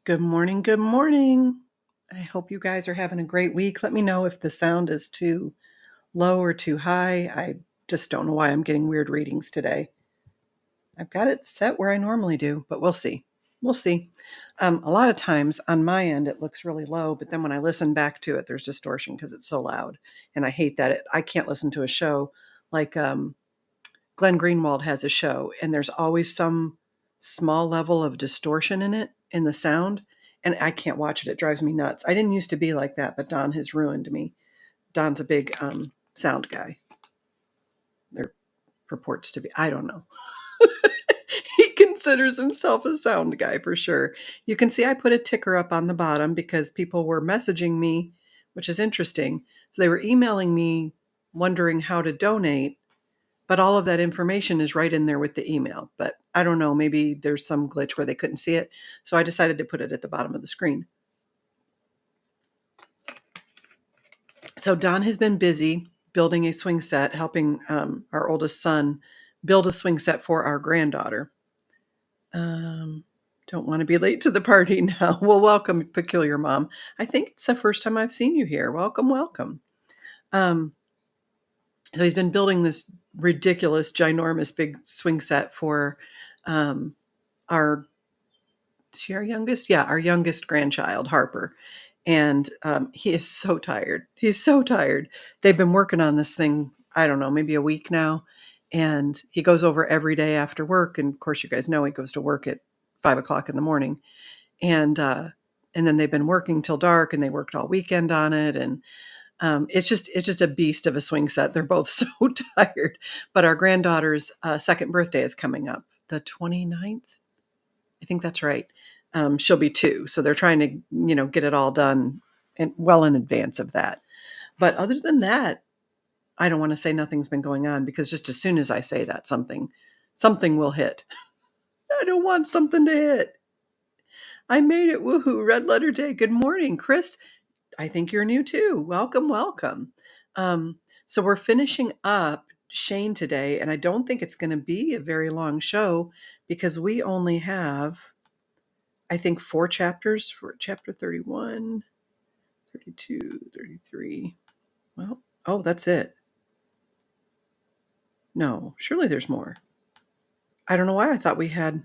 Good morning. Good morning. I hope you guys are having a great week. Let me know if the sound is too low or too high. I just don't know why I'm getting weird readings today. I've got it set where I normally do, but we'll see. We'll see. A lot of times on my end, it looks really low, but then when I listen back to it, there's distortion because it's so loud. And I hate that. I can't listen to a show like Glenn Greenwald has a show, and there's always some small level of distortion in it, in the sound, and I can't watch it. It drives me nuts. I didn't used to be like that, but Don has ruined me. Don's a big sound guy. There purports to be. I don't know. He considers himself a sound guy for sure. You can see I put a ticker up on the bottom because people were messaging me, which is interesting. So they were emailing me wondering how to donate, but all of that information is right in there with the email. But I don't know, maybe there's some glitch where they couldn't see it. So I decided to put it at the bottom of the screen. So Don has been busy building a swing set, helping our oldest son build a swing set for our granddaughter. Don't want to be late to the party now. Well, welcome, Peculiar Mom. I think it's the first time I've seen you here. Welcome, welcome. So he's been building this ridiculous, ginormous big swing set for our our youngest? Yeah, our youngest grandchild, Harper. And he is so tired. He's so tired. They've been working on this thing, I don't know, maybe a week now. And he goes over every day after work. And of course, you guys know he goes to work at 5 o'clock in the morning. And then they've been working till dark, and they worked all weekend on it. And it's just a beast of a swing set. They're both so tired. But our granddaughter's second birthday is coming up, the 29th. I think that's right. She'll be 2. So they're trying to, get it all done and well in advance of that. But other than that, I don't want to say nothing's been going on, because just as soon as I say that, something will hit. I don't want something to hit. I made it. Woohoo. Red letter day. Good morning, Chris. I think you're new too. Welcome, welcome. So we're finishing up Shane today, and I don't think it's going to be a very long show because we only have, I think, 4 chapters for chapter 31, 32, 33. Well, oh, that's it. No, surely there's more. I don't know why I thought we had.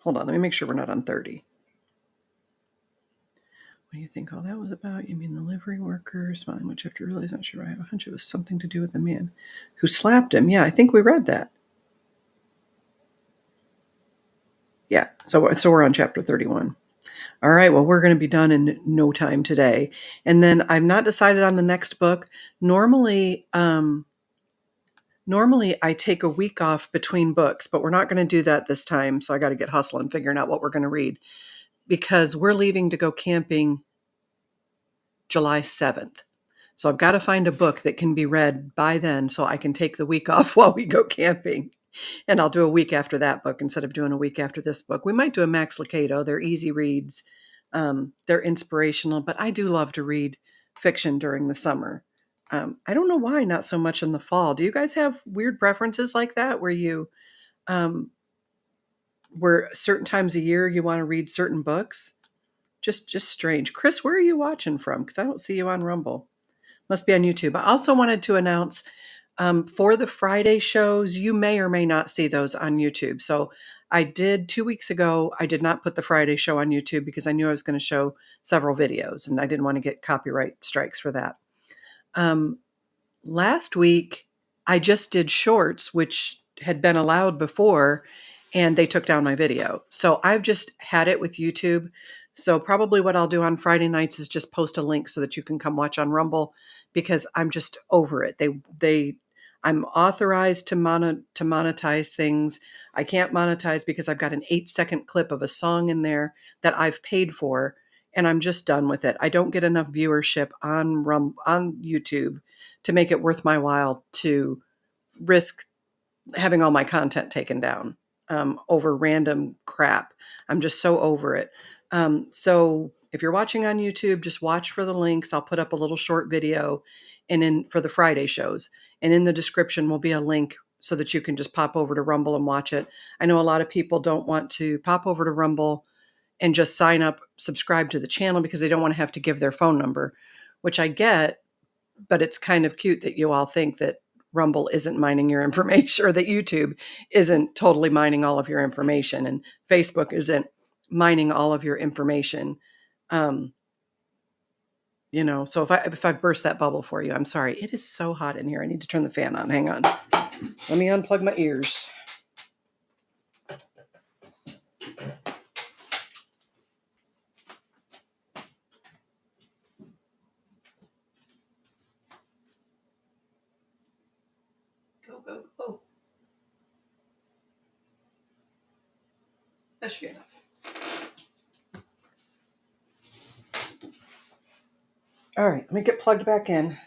Hold on, let me make sure we're not on 30. What do you think all that was about? You mean the livery worker smiling much after realizing, not sure. I have a hunch it was something to do with the man who slapped him. Yeah, I think we read that. Yeah, so we're on chapter 31. All right, well, we're going to be done in no time today. And then I've not decided on the next book. Normally I take a week off between books, but we're not going to do that this time. So I got to get hustling, figuring out what we're going to read, because we're leaving to go camping July 7th. So I've got to find a book that can be read by then so I can take the week off while we go camping. And I'll do a week after that book instead of doing a week after this book. We might do a Max Lucado. They're easy reads. They're inspirational, but I do love to read fiction during the summer. I don't know why not so much in the fall. Do you guys have weird preferences like that where certain times a year you want to read certain books? Just strange. Chris, where are you watching from? Because I don't see you on Rumble. Must be on YouTube. I also wanted to announce for the Friday shows, you may or may not see those on YouTube. So I did 2 weeks ago. I did not put the Friday show on YouTube because I knew I was going to show several videos, and I didn't want to get copyright strikes for that. Last week, I just did shorts, which had been allowed before, and they took down my video. So I've just had it with YouTube. So probably what I'll do on Friday nights is just post a link so that you can come watch on Rumble, because I'm just over it. I'm authorized to monetize things. I can't monetize because I've got an 8-second clip of a song in there that I've paid for, and I'm just done with it. I don't get enough viewership on YouTube to make it worth my while to risk having all my content taken down over random crap. I'm just so over it. So if you're watching on YouTube, just watch for the links. I'll put up a little short video for the Friday shows. And in the description will be a link so that you can just pop over to Rumble and watch it. I know a lot of people don't want to pop over to Rumble and just sign up, subscribe to the channel because they don't want to have to give their phone number, which I get, but it's kind of cute that you all think that Rumble isn't mining your information or that YouTube isn't totally mining all of your information and Facebook isn't mining all of your information. So if I burst that bubble for you, I'm sorry. It is so hot in here. I need to turn the fan on. Hang on. Let me unplug my ears. Go, go, go. That should be enough. All right, let me get plugged back in.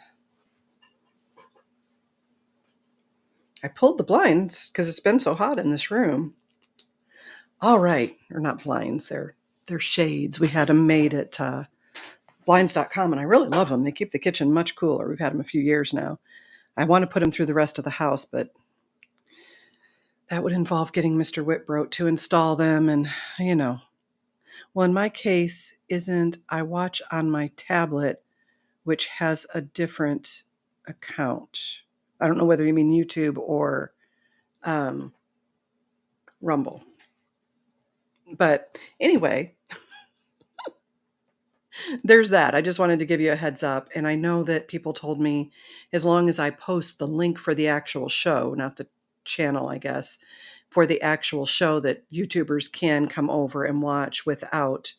I pulled the blinds because it's been so hot in this room. All right, or not blinds, they're shades. We had them made at blinds.com, and I really love them. They keep the kitchen much cooler. We've had them a few years now. I want to put them through the rest of the house, but that would involve getting Mr. Whitbroat to install them, and well, in my case, I watch on my tablet, which has a different account. I don't know whether you mean YouTube or Rumble. But anyway, there's that. I just wanted to give you a heads up. And I know that people told me as long as I post the link for the actual show, not the channel, I guess, for the actual show, that YouTubers can come over and watch without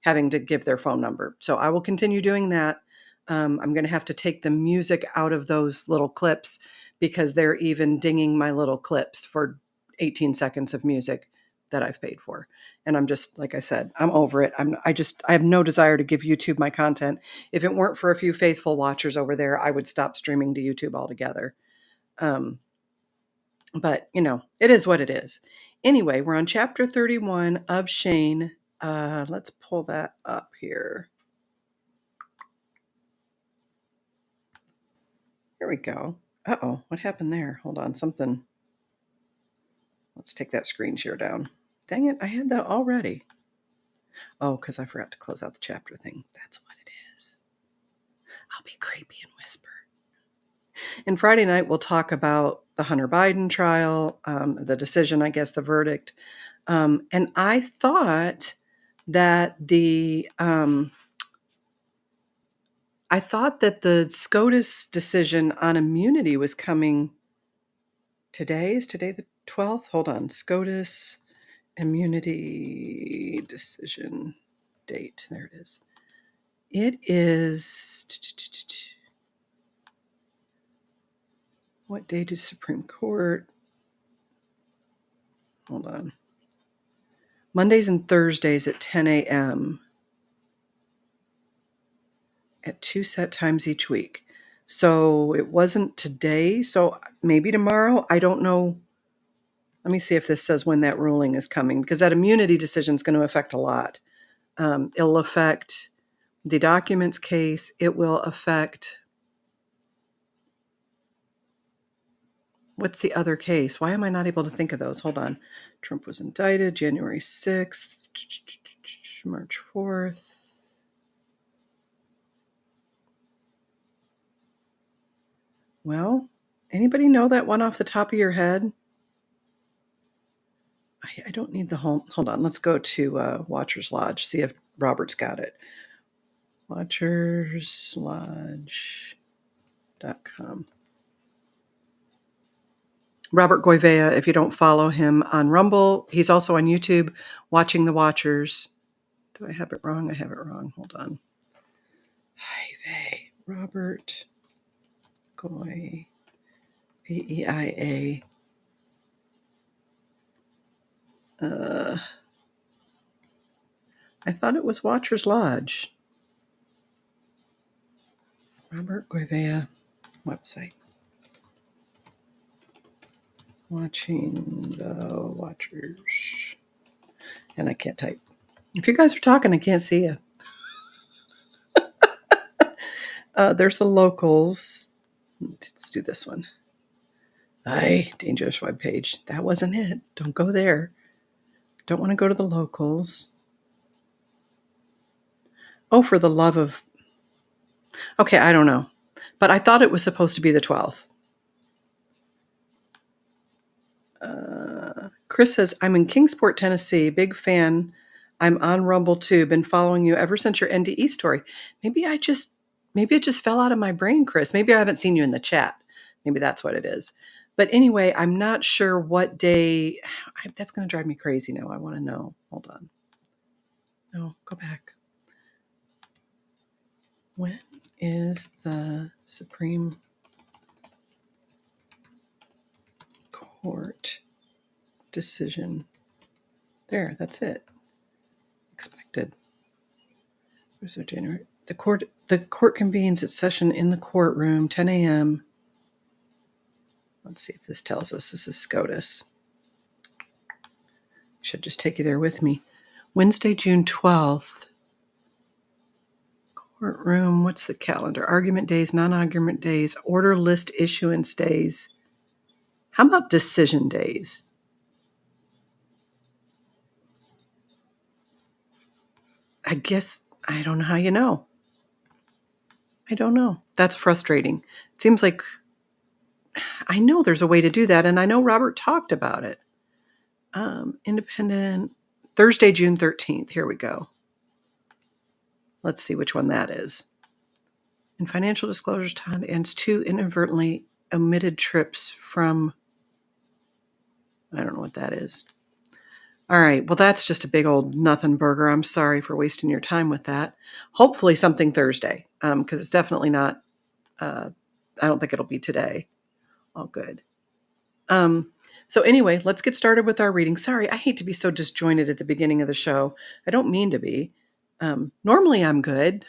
having to give their phone number. So I will continue doing that. I'm going to have to take the music out of those little clips because they're even dinging my little clips for 18 seconds of music that I've paid for. And I'm just, like I said, I'm over it. I have no desire to give YouTube my content. If it weren't for a few faithful watchers over there, I would stop streaming to YouTube altogether. But it is what it is. Anyway, we're on chapter 31 of Shane. Let's pull that up here. Here we go. Uh-oh, what happened there? Hold on, something. Let's take that screen share down. Dang it, I had that already. Oh, because I forgot to close out the chapter thing. That's what it is. I'll be creepy and whisper. And Friday night, we'll talk about the Hunter Biden trial, the decision, I guess, the verdict. And I thought that the SCOTUS decision on immunity was coming today. Is today the 12th? Hold on. SCOTUS immunity decision date. There it is. It is... What date is Supreme Court? Hold on. Mondays and Thursdays at 10 a.m. at 2 set times each week. So it wasn't today, so maybe tomorrow. I don't know. Let me see if this says when that ruling is coming, because that immunity decision is going to affect a lot. It'll affect the documents case. It will affect... What's the other case? Why am I not able to think of those? Hold on. Trump was indicted January 6th, March 4th. Well, anybody know that one off the top of your head? I don't need the whole... Hold on. Let's go to Watchers Lodge, see if Robert's got it. WatchersLodge.com. Robert Goivea, if you don't follow him on Rumble, he's also on YouTube, Watching the Watchers. Do I have it wrong? I have it wrong. Hold on. Robert Goivea. P-E-I-A. I thought it was Watchers Lodge. Robert Goivea website. Watching the Watchers. And I can't type. If you guys are talking, I can't see you. There's the locals. Let's do this one. Aye, dangerous webpage. That wasn't it. Don't go there. Don't want to go to the locals. Oh, for the love of... Okay, I don't know. But I thought it was supposed to be the 12th. Chris says, I'm in Kingsport, Tennessee. Big fan. I'm on Rumble too. Been following you ever since your NDE story. Maybe it just fell out of my brain, Chris. Maybe I haven't seen you in the chat. Maybe that's what it is. But anyway, I'm not sure what day. That's going to drive me crazy now. I want to know. Hold on. No, go back. When is the Supreme Court decision? There, that's it. Expected. So January. The court convenes its session in the courtroom, 10 a.m. Let's see if this tells us. This is SCOTUS. Should just take you there with me. Wednesday, June 12th. Courtroom, what's the calendar? Argument days, non-argument days, order list issuance days. How about decision days? I guess, I don't know how you know. I don't know. That's frustrating. It seems like I know there's a way to do that, and I know Robert talked about it. Independent, Thursday, June 13th. Here we go. Let's see which one that is. In financial disclosures, Todd ends 2 inadvertently omitted trips from, I don't know what that is. All right. Well, that's just a big old nothing burger. I'm sorry for wasting your time with that. Hopefully something Thursday, because it's definitely not, I don't think it'll be today. All good. So anyway, let's get started with our reading. Sorry, I hate to be so disjointed at the beginning of the show. I don't mean to be. Normally I'm good.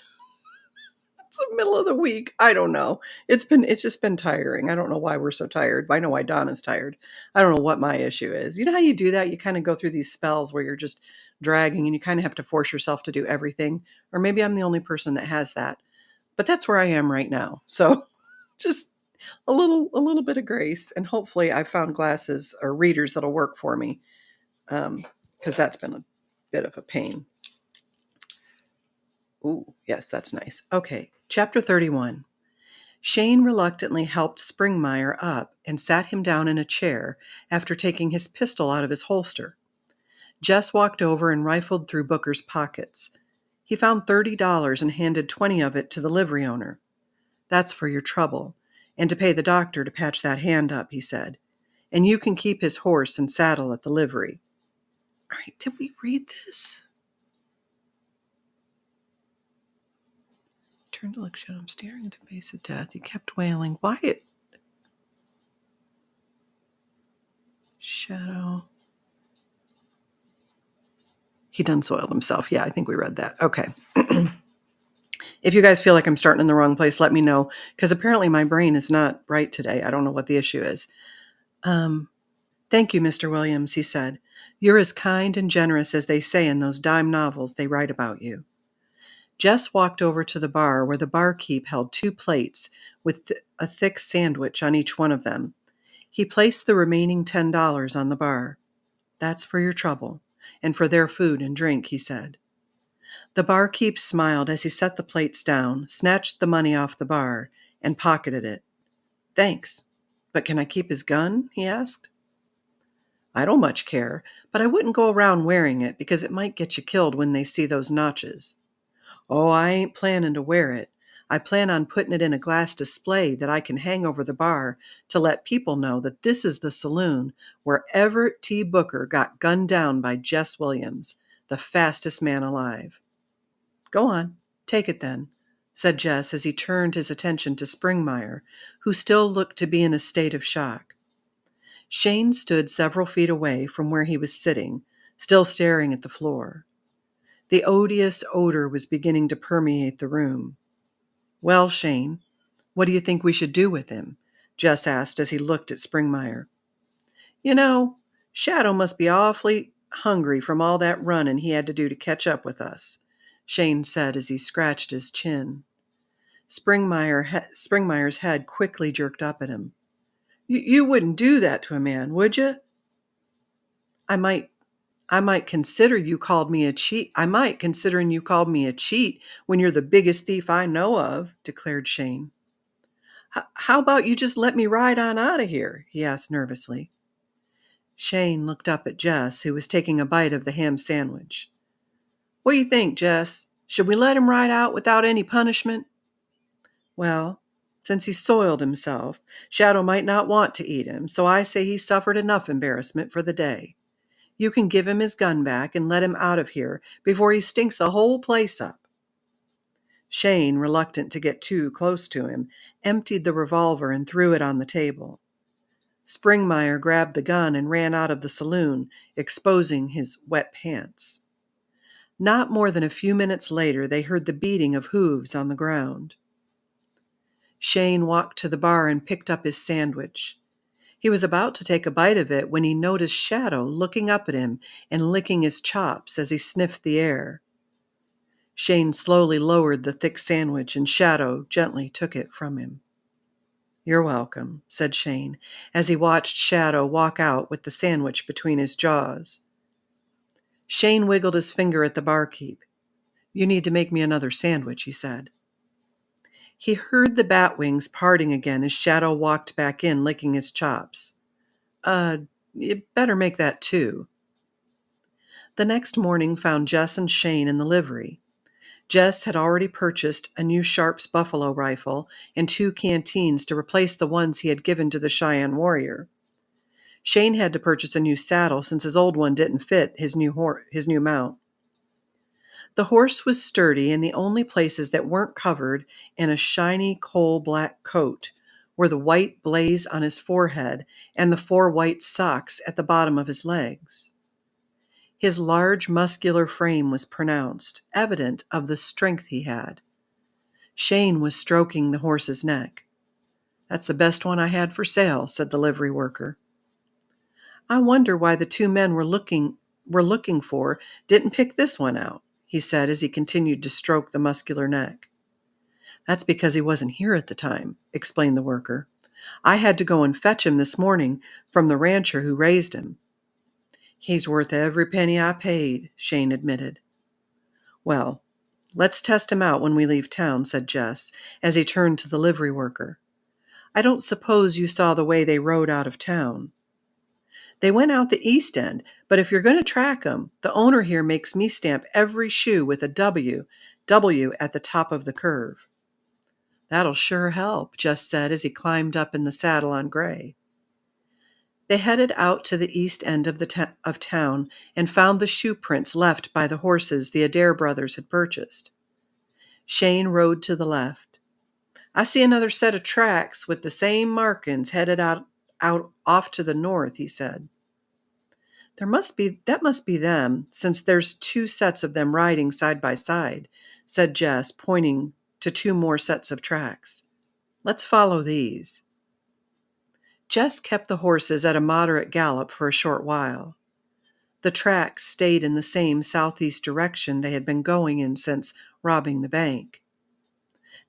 It's the middle of the week. I don't know. It's just been tiring. I don't know why we're so tired. I know why Donna's tired. I don't know what my issue is. You know how you do that? You kind of go through these spells where you're just dragging and you kind of have to force yourself to do everything. Or maybe I'm the only person that has that. But that's where I am right now. So just a little bit of grace, and hopefully I found glasses or readers that'll work for me, because that's been a bit of a pain. Ooh, yes, that's nice. Okay, chapter 31. Shane reluctantly helped Springmeyer up and sat him down in a chair after taking his pistol out of his holster. Jess walked over and rifled through Booker's pockets. He found $30 and handed 20 of it to the livery owner. That's for your trouble, and to pay the doctor to patch that hand up, he said. And you can keep his horse and saddle at the livery. All right, did we read this? Turned to look, Shadow. I'm staring at the face of death. He kept wailing. Wyatt. Shadow. He done soiled himself. Yeah, I think we read that. Okay. If you guys feel like I'm starting in the wrong place, let me know, because apparently my brain is not right today. I don't know what the issue is. Thank you, Mr. Williams, he said. You're as kind and generous as they say in those dime novels they write about you. Jess walked over to the bar where the barkeep held 2 plates with a thick sandwich on each one of them. He placed the remaining $10 on the bar. That's for your trouble, and for their food and drink, he said. The barkeep smiled as he set the plates down, snatched the money off the bar, and pocketed it. Thanks. But can I keep his gun? He asked. I don't much care, but I wouldn't go around wearing it because it might get you killed when they see those notches. Oh, I ain't planning to wear it. I plan on putting it in a glass display that I can hang over the bar to let people know that this is the saloon where Everett T. Booker got gunned down by Jess Williams, the fastest man alive. Go on, take it then, said Jess as he turned his attention to Springmeyer, who still looked to be in a state of shock. Shane stood several feet away from where he was sitting, still staring at the floor. The odious odor was beginning to permeate the room. Well, Shane, what do you think we should do with him? Jess asked as he looked at Springmeyer. You know, Shadow must be awfully hungry from all that running he had to do to catch up with us, Shane said as he scratched his chin. Springmeyer's head quickly jerked up at him. You wouldn't do that to a man, would you? I might I might consider you called me a cheat. I might, considering you called me a cheat when you're the biggest thief I know of, declared Shane. How about you just let me ride on out of here? He asked nervously. Shane looked up at Jess, who was taking a bite of the ham sandwich. What do you think, Jess? Should we let him ride out without any punishment? Well, since he soiled himself, Shadow might not want to eat him, so I say he's suffered enough embarrassment for the day. You can give him his gun back and let him out of here before he stinks the whole place up. Shane, reluctant to get too close to him, emptied the revolver and threw it on the table. Springmeyer grabbed the gun and ran out of the saloon, exposing his wet pants. Not more than a few minutes later, they heard the beating of hooves on the ground. Shane walked to the bar and picked up his sandwich. He was about to take a bite of it when he noticed Shadow looking up at him and licking his chops as he sniffed the air. Shane slowly lowered the thick sandwich and Shadow gently took it from him. You're welcome, said Shane, as he watched Shadow walk out with the sandwich between his jaws. Shane wiggled his finger at the barkeep. You need to make me another sandwich, he said. He heard the bat wings parting again as Shadow walked back in, licking his chops. You better make that too. The next morning found Jess and Shane in the livery. Jess had already purchased a new Sharps buffalo rifle and 2 canteens to replace the ones he had given to the Cheyenne warrior. Shane had to purchase a new saddle since his old one didn't fit his new mount. The horse was sturdy, and the only places that weren't covered in a shiny coal-black coat were the white blaze on his forehead and the 4 white socks at the bottom of his legs. His large, muscular frame was pronounced, evident of the strength he had. Shane was stroking the horse's neck. That's the best one I had for sale, said the livery worker. I wonder why the 2 men we're looking for didn't pick this one out, he said as he continued to stroke the muscular neck. That's because he wasn't here at the time, explained the worker. I had to go and fetch him this morning from the rancher who raised him. He's worth every penny I paid, Shane admitted. Well, let's test him out when we leave town, said Jess, as he turned to the livery worker. I don't suppose you saw the way they rode out of town. They went out the east end, but if you're going to track them, the owner here makes me stamp every shoe with a W at the top of the curve. That'll sure help, Jess said as he climbed up in the saddle on Gray. They headed out to the east end of town and found the shoe prints left by the horses the Adair brothers had purchased. Shane rode to the left. I see another set of tracks with the same markings headed out off to the north, he said. That must be them, since there's 2 sets of them riding side by side, said Jess, pointing to 2 more sets of tracks. Let's follow these. Jess kept the horses at a moderate gallop for a short while. The tracks stayed in the same southeast direction they had been going in since robbing the bank.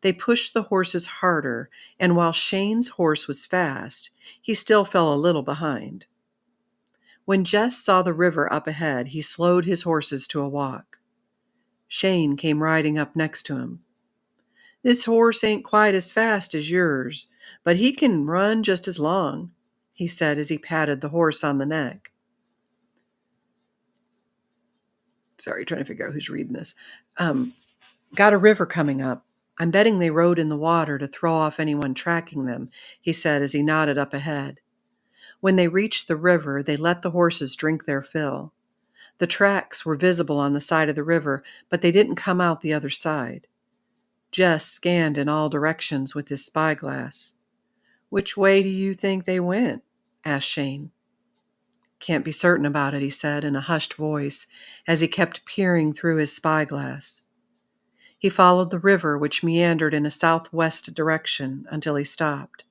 They pushed the horses harder, and while Shane's horse was fast, he still fell a little behind. When Jess saw the river up ahead, he slowed his horses to a walk. Shane came riding up next to him. This horse ain't quite as fast as yours, but he can run just as long, he said as he patted the horse on the neck. Sorry, trying to figure out who's reading this. Got a river coming up. I'm betting they rode in the water to throw off anyone tracking them, he said as he nodded up ahead. When they reached the river, they let the horses drink their fill. The tracks were visible on the side of the river, but they didn't come out the other side. Jess scanned in all directions with his spyglass. Which way do you think they went? Asked Shane. Can't be certain about it, he said in a hushed voice as he kept peering through his spyglass. He followed the river, which meandered in a southwest direction, until he stopped.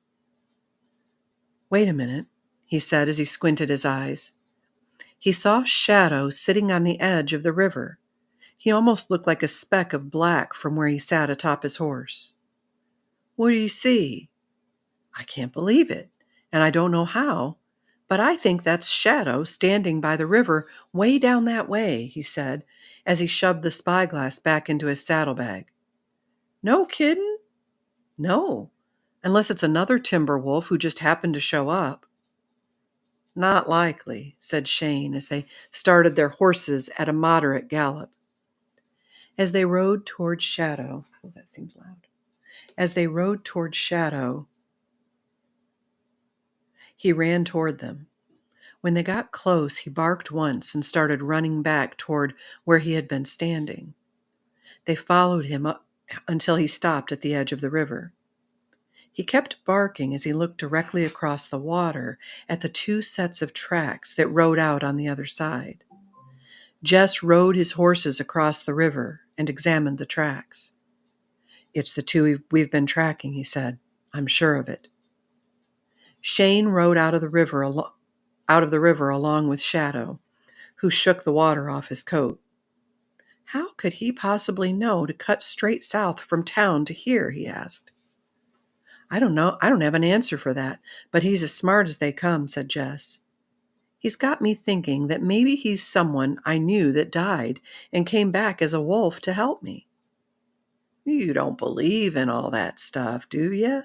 Wait a minute, he said as he squinted his eyes. He saw Shadow sitting on the edge of the river. He almost looked like a speck of black from where he sat atop his horse. What do you see? I can't believe it. and I don't know how, but I think that's Shadow standing by the river way down that way," he said, as he shoved the spyglass back into his saddlebag. "No kiddin'?" "No, unless it's another timber wolf who just happened to show up." "Not likely," said Shane as they started their horses at a moderate gallop. As they rode toward Shadow, oh, that seems loud. As they rode toward Shadow, he ran toward them. When they got close, he barked once and started running back toward where he had been standing. They followed him up until he stopped at the edge of the river. He kept barking as he looked directly across the water at the two sets of tracks that rode out on the other side. Jess rode his horses across the river and examined the tracks. "It's the two we've been tracking," he said. "I'm sure of it." Shane rode out of the river along with Shadow, who shook the water off his coat. "How could he possibly know to cut straight south from town to here?" he asked. "I don't know. I don't have an answer for that, but he's as smart as they come," said Jess. "He's got me thinking that maybe he's someone I knew that died and came back as a wolf to help me." "You don't believe in all that stuff, do you?"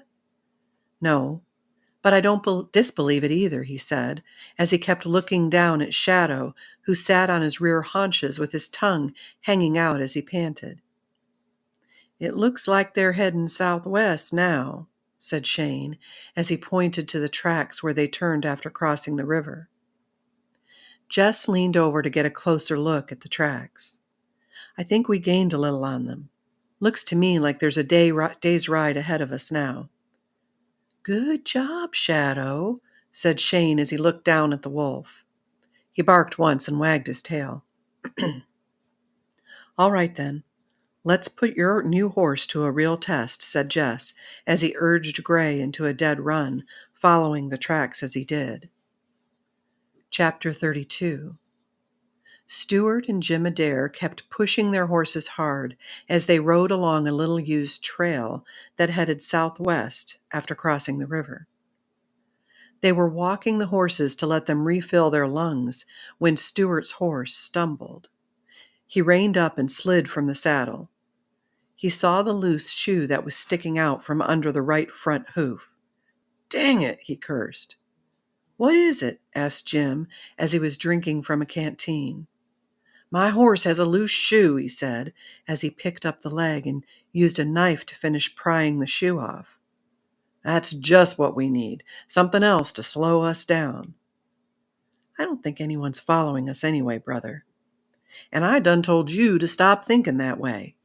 "No, but I don't disbelieve it either," he said, as he kept looking down at Shadow, who sat on his rear haunches with his tongue hanging out as he panted. "It looks like they're heading southwest now," said Shane, as he pointed to the tracks where they turned after crossing the river. Jess leaned over to get a closer look at the tracks. "I think we gained a little on them. Looks to me like there's a day's ride ahead of us now." "Good job, Shadow," said Shane as he looked down at the wolf. He barked once and wagged his tail. "All right, then. Let's put your new horse to a real test," said Jess, as he urged Gray into a dead run, following the tracks as he did. Chapter 32. Stuart and Jim Adair kept pushing their horses hard as they rode along a little-used trail that headed southwest after crossing the river. They were walking the horses to let them refill their lungs when Stuart's horse stumbled. He reined up and slid from the saddle. He saw the loose shoe that was sticking out from under the right front hoof. "Dang it," he cursed. "What is it?" asked Jim as he was drinking from a canteen. "My horse has a loose shoe," he said, as he picked up the leg and used a knife to finish prying the shoe off. "That's just what we need, something else to slow us down." "I don't think anyone's following us anyway, brother." "And I done told you to stop thinking that way."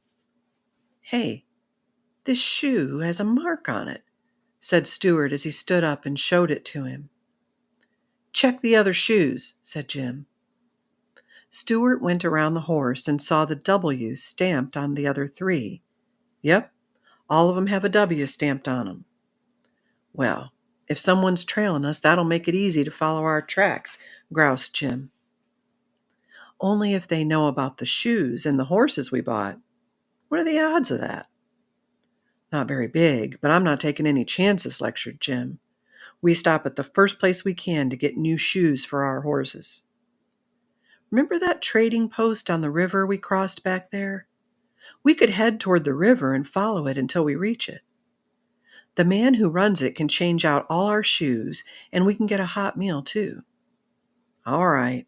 "Hey, this shoe has a mark on it," said Stuart as he stood up and showed it to him. "Check the other shoes," said Jim. Stuart went around the horse and saw the W stamped on the other three. "Yep, all of them have a W stamped on them." "Well, if someone's trailing us, that'll make it easy to follow our tracks," groused Jim. "Only if they know about the shoes and the horses we bought." "What are the odds of that?" "Not very big, but I'm not taking any chances," lectured Jim. "We stop at the first place we can to get new shoes for our horses." "Remember that trading post on the river we crossed back there? We could head toward the river and follow it until we reach it. The man who runs it can change out all our shoes, and we can get a hot meal, too." "All right,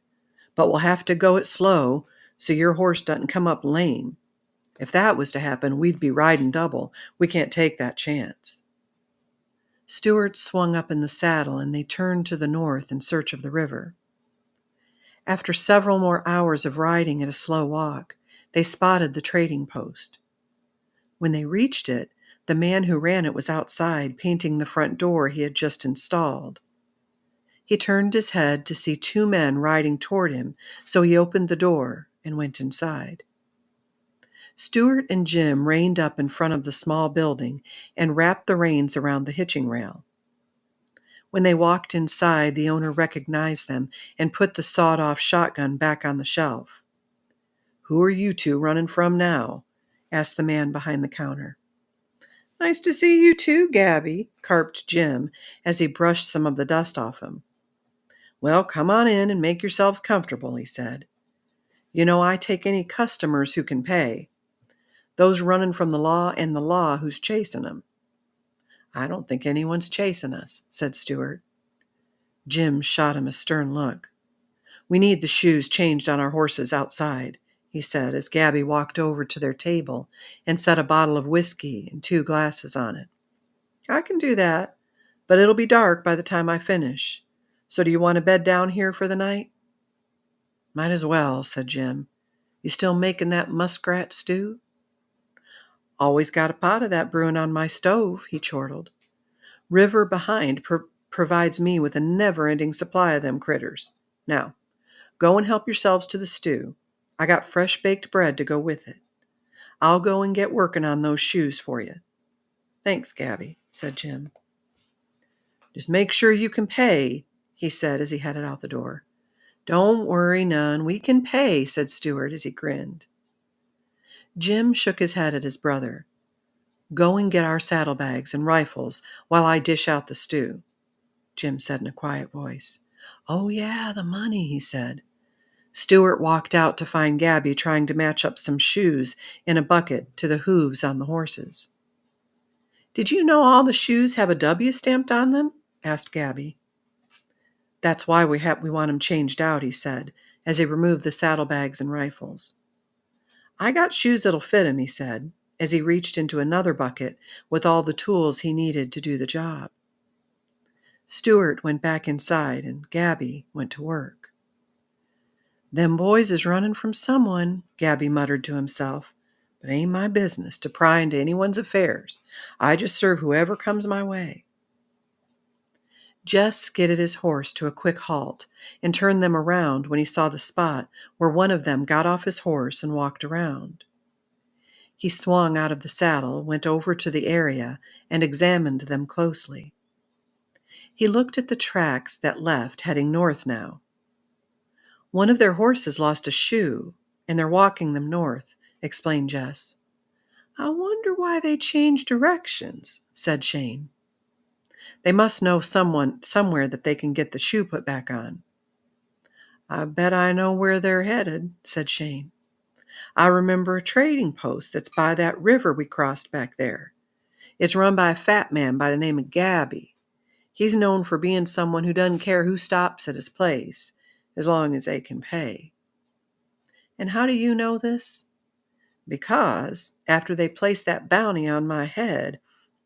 but we'll have to go it slow so your horse doesn't come up lame. If that was to happen, we'd be riding double. We can't take that chance." Stuart swung up in the saddle, and they turned to the north in search of the river. After several more hours of riding at a slow walk, they spotted the trading post. When they reached it, the man who ran it was outside painting the front door he had just installed. He turned his head to see two men riding toward him, so he opened the door and went inside. Stuart and Jim reined up in front of the small building and wrapped the reins around the hitching rail. When they walked inside, the owner recognized them and put the sawed-off shotgun back on the shelf. "Who are you two running from now?" asked the man behind the counter. Nice to see you too, Gabby, carped Jim as he brushed some of the dust off him. Well, come on in and make yourselves comfortable, he said. You know I take any customers who can pay. Those running from the law and the law who's chasing them. I don't think anyone's chasing us, said Stewart. Jim shot him a stern look. We need the shoes changed on our horses outside, he said as Gabby walked over to their table and set a bottle of whiskey and 2 glasses on it. I can do that, but it'll be dark by the time I finish. So do you want to bed down here for the night? Might as well, said Jim. You still making that muskrat stew? Always got a pot of that brewing on my stove, he chortled. River behind provides me with a never-ending supply of them critters. Now, go and help yourselves to the stew. I got fresh baked bread to go with it. I'll go and get working on those shoes for you. Thanks, Gabby, said Jim. Just make sure you can pay, he said as he headed out the door. Don't worry none, we can pay, said Stewart as he grinned. Jim shook his head at his brother. Go and get our saddlebags and rifles while I dish out the stew, Jim said in a quiet voice. Oh, yeah, the money, he said. Stewart walked out to find Gabby trying to match up some shoes in a bucket to the hooves on the horses. Did you know all the shoes have a W stamped on them? Asked Gabby. That's why we want them changed out, he said, as he removed the saddlebags and rifles. I got shoes that'll fit him, he said, as he reached into another bucket with all the tools he needed to do the job. Stewart went back inside and Gabby went to work. Them boys is running from someone, Gabby muttered to himself, but it ain't my business to pry into anyone's affairs. I just serve whoever comes my way. Jess skidded his horse to a quick halt and turned them around when he saw the spot where one of them got off his horse and walked around. He swung out of the saddle, went over to the area, and examined them closely. He looked at the tracks that left, heading north now. One of their horses lost a shoe, and they're walking them north, explained Jess. I wonder why they changed directions, said Shane. They must know someone somewhere that they can get the shoe put back on. I bet I know where they're headed, said Shane. I remember a trading post that's by that river we crossed back there. It's run by a fat man by the name of Gabby. He's known for being someone who doesn't care who stops at his place, as long as they can pay. And how do you know this? Because after they placed that bounty on my head,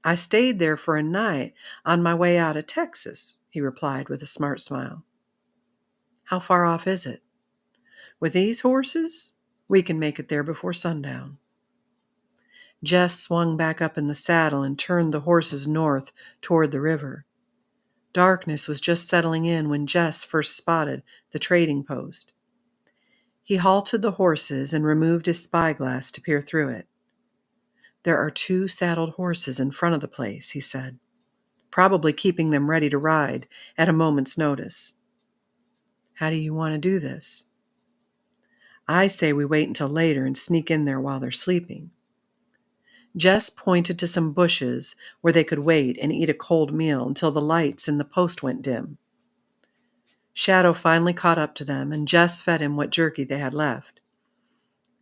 I stayed there for a night on my way out of Texas, he replied with a smart smile. How far off is it? With these horses, we can make it there before sundown. Jess swung back up in the saddle and turned the horses north toward the river. Darkness was just settling in when Jess first spotted the trading post. He halted the horses and removed his spyglass to peer through it. There are 2 saddled horses in front of the place, he said, probably keeping them ready to ride at a moment's notice. How do you want to do this? I say we wait until later and sneak in there while they're sleeping. Jess pointed to some bushes where they could wait and eat a cold meal until the lights in the post went dim. Shadow finally caught up to them, and Jess fed him what jerky they had left.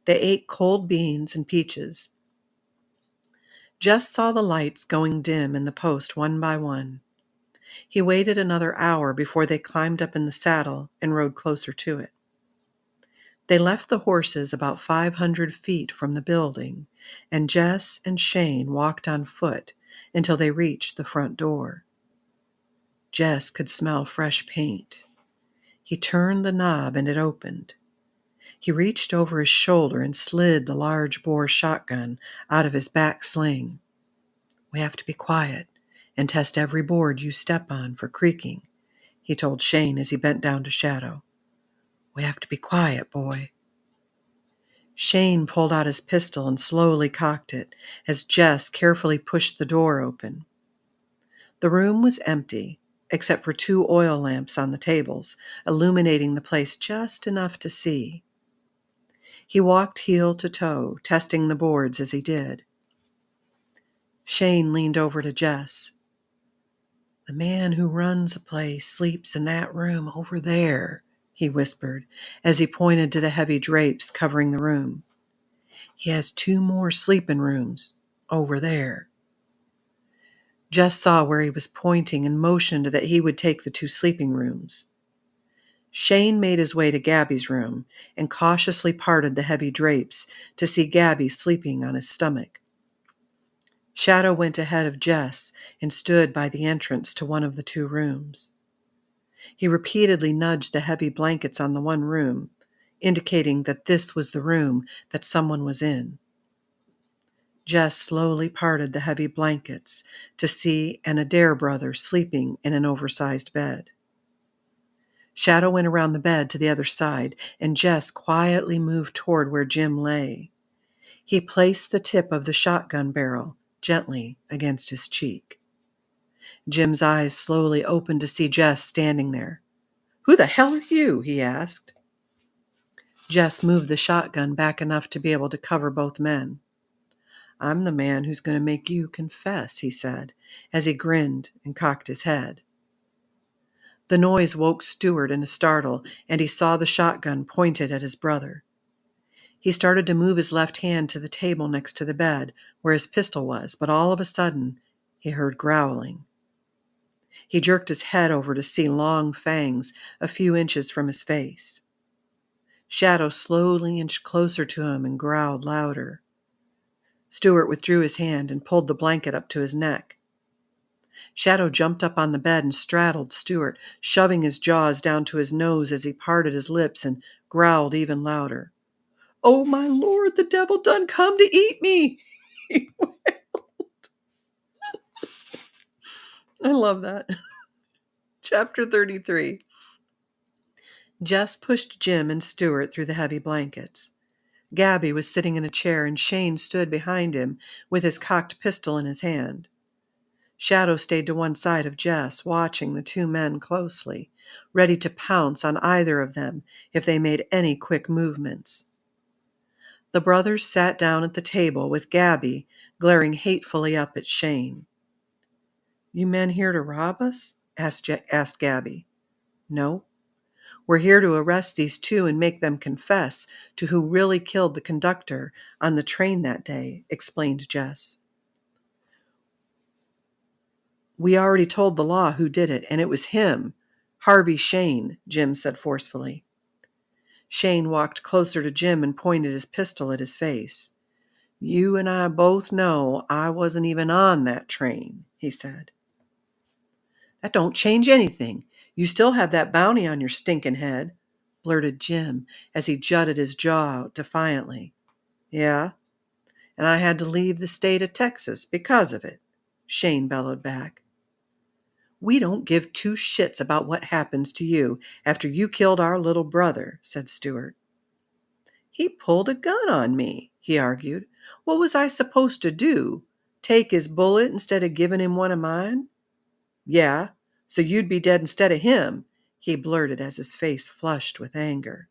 They ate cold beans and peaches. Jess saw the lights going dim in the post one by one. He waited another hour before they climbed up in the saddle and rode closer to it. They left the horses about 500 feet from the building, and Jess and Shane walked on foot until they reached the front door. Jess could smell fresh paint. He turned the knob and it opened. He reached over his shoulder and slid the large-bore shotgun out of his back sling. We have to be quiet and test every board you step on for creaking, he told Shane as he bent down to Shadow. We have to be quiet, boy. Shane pulled out his pistol and slowly cocked it as Jess carefully pushed the door open. The room was empty, except for 2 oil lamps on the tables, illuminating the place just enough to see. He walked heel to toe, testing the boards as he did. Shane leaned over to Jess. "The man who runs a place sleeps in that room over there," he whispered as he pointed to the heavy drapes covering the room. "He has 2 more sleeping rooms over there." Jess saw where he was pointing and motioned that he would take the 2 sleeping rooms. Shane made his way to Gabby's room and cautiously parted the heavy drapes to see Gabby sleeping on his stomach. Shadow went ahead of Jess and stood by the entrance to one of the 2 rooms. He repeatedly nudged the heavy blankets on the one room, indicating that this was the room that someone was in. Jess slowly parted the heavy blankets to see an Adair brother sleeping in an oversized bed. Shadow went around the bed to the other side, and Jess quietly moved toward where Jim lay. He placed the tip of the shotgun barrel gently against his cheek. Jim's eyes slowly opened to see Jess standing there. "Who the hell are you?" he asked. Jess moved the shotgun back enough to be able to cover both men. "I'm the man who's going to make you confess," he said, as he grinned and cocked his head. The noise woke Stewart in a startle, and he saw the shotgun pointed at his brother. He started to move his left hand to the table next to the bed, where his pistol was, but all of a sudden, he heard growling. He jerked his head over to see long fangs a few inches from his face. Shadow slowly inched closer to him and growled louder. Stewart withdrew his hand and pulled the blanket up to his neck. Shadow jumped up on the bed and straddled Stewart, shoving his jaws down to his nose as he parted his lips and growled even louder. "Oh, my Lord, the devil done come to eat me!" I love that. Chapter 33. Jess pushed Jim and Stewart through the heavy blankets. Gabby was sitting in a chair, and Shane stood behind him with his cocked pistol in his hand. Shadow stayed to one side of Jess, watching the 2 men closely, ready to pounce on either of them if they made any quick movements. The brothers sat down at the table with Gabby glaring hatefully up at Shane. "You men here to rob us?" asked Gabby. "No. We're here to arrest these 2 and make them confess to who really killed the conductor on the train that day," explained Jess. "We already told the law who did it, and it was him, Harvey Shane," Jim said forcefully. Shane walked closer to Jim and pointed his pistol at his face. "You and I both know I wasn't even on that train," he said. "That don't change anything. You still have that bounty on your stinking head," blurted Jim as he jutted his jaw out defiantly. "Yeah, and I had to leave the state of Texas because of it," Shane bellowed back. "We don't give 2 shits about what happens to you after you killed our little brother," said Stewart. "He pulled a gun on me," he argued. "What was I supposed to do? Take his bullet instead of giving him one of mine?" "Yeah, so you'd be dead instead of him," he blurted as his face flushed with anger.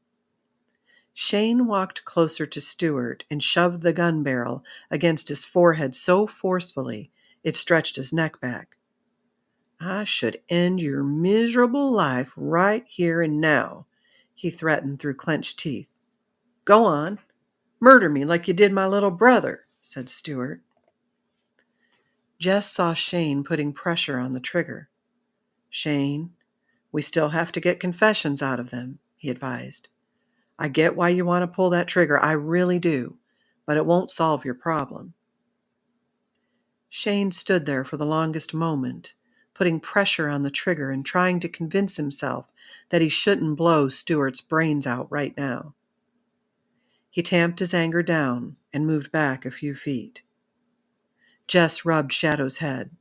Shane walked closer to Stewart and shoved the gun barrel against his forehead so forcefully it stretched his neck back. "I should end your miserable life right here and now," he threatened through clenched teeth. "Go on, murder me like you did my little brother," said Stewart. Jess saw Shane putting pressure on the trigger. "Shane, we still have to get confessions out of them," he advised. "I get why you want to pull that trigger, I really do, but it won't solve your problem." Shane stood there for the longest moment, putting pressure on the trigger and trying to convince himself that he shouldn't blow Stewart's brains out right now. He tamped his anger down and moved back a few feet. Jess rubbed Shadow's head.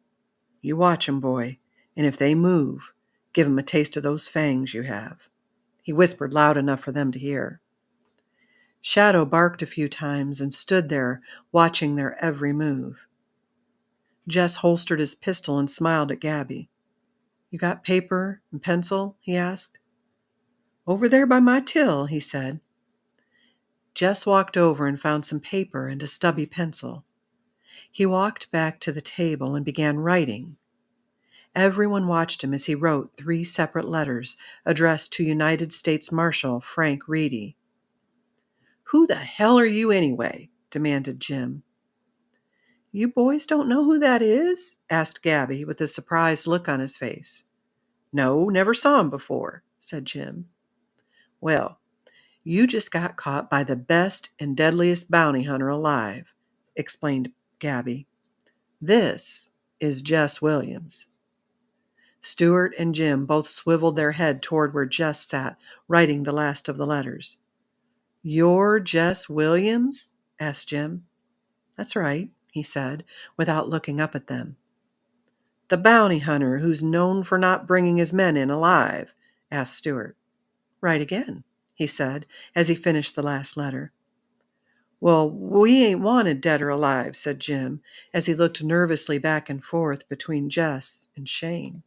"You watch 'em, boy, and if they move, give 'em a taste of those fangs you have," he whispered loud enough for them to hear. Shadow barked a few times and stood there watching their every move. Jess holstered his pistol and smiled at Gabby. "You got paper and pencil?" he asked. "Over there by my till," he said. Jess walked over and found some paper and a stubby pencil. He walked back to the table and began writing. Everyone watched him as he wrote 3 separate letters addressed to United States Marshal Frank Reedy. "Who the hell are you anyway?" demanded Jim. "You boys don't know who that is?" asked Gabby with a surprised look on his face. "No, never saw him before," said Jim. "Well, you just got caught by the best and deadliest bounty hunter alive," explained Gabby. "This is Jess Williams." Stuart and Jim both swiveled their head toward where Jess sat, writing the last of the letters. "You're Jess Williams?" asked Jim. "That's right," he said, without looking up at them. "The bounty hunter who's known for not bringing his men in alive?" asked Stuart. "Right again," he said, as he finished the last letter. "Well, we ain't wanted dead or alive," said Jim, as he looked nervously back and forth between Jess and Shane.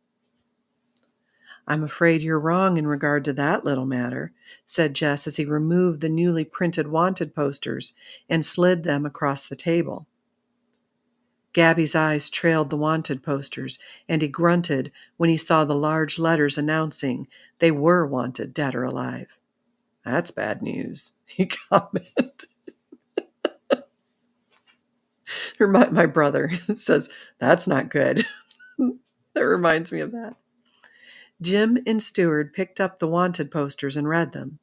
"I'm afraid you're wrong in regard to that little matter," said Jess as he removed the newly printed wanted posters and slid them across the table. Gabby's eyes trailed the wanted posters, and he grunted when he saw the large letters announcing they were wanted dead or alive. "That's bad news," he commented. My brother says, "That's not good." That reminds me of that. Jim and Stuart picked up the wanted posters and read them.